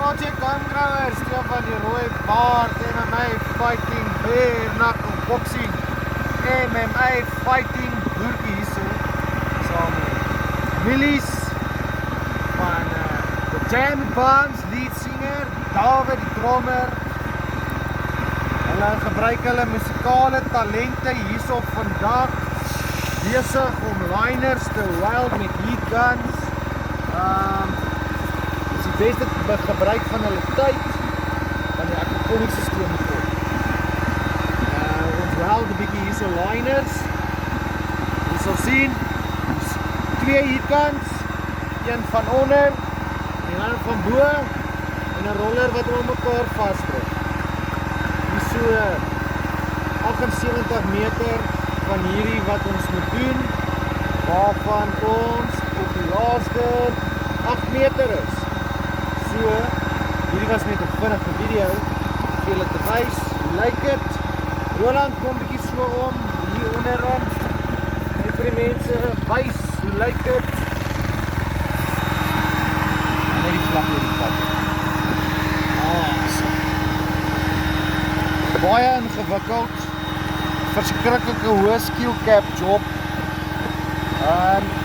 Project Homegrowers, twee van die rooi baard, MMA Fighting Bare Knuckle Boxing, MMA Fighting boertjie hierso, saam met Willies van The Jam Bands, lead singer, David die drummer. Hulle gebruik hulle musikale talente hierso vandag, besig om liners te weld met heat guns. Dis die beste gebruik van hulle tyd van die aquaponics systeem voor. Ons weld 'n bietjie hierso liners. Jy sal sien, twee heat guns, een van onder, die ander van bo en 'n roller wat om mekaar vasdruk. Hier so 78 meter van hierdie wat ons moet doen, waarvan ons op die laaste 8 meter is. So, hierdie was net 'n vinnige video, vir julle te wys, hoe lyk dit? Roland kom bietjie so om, hier onderom, net vir die mense wys, hoe lyk dit? Net die vlag hier die pad. Baie ingewikkeld, verskriklike hoë skill cap job,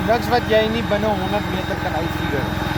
niks wat jy nie binne 100 meter kan uitfigure.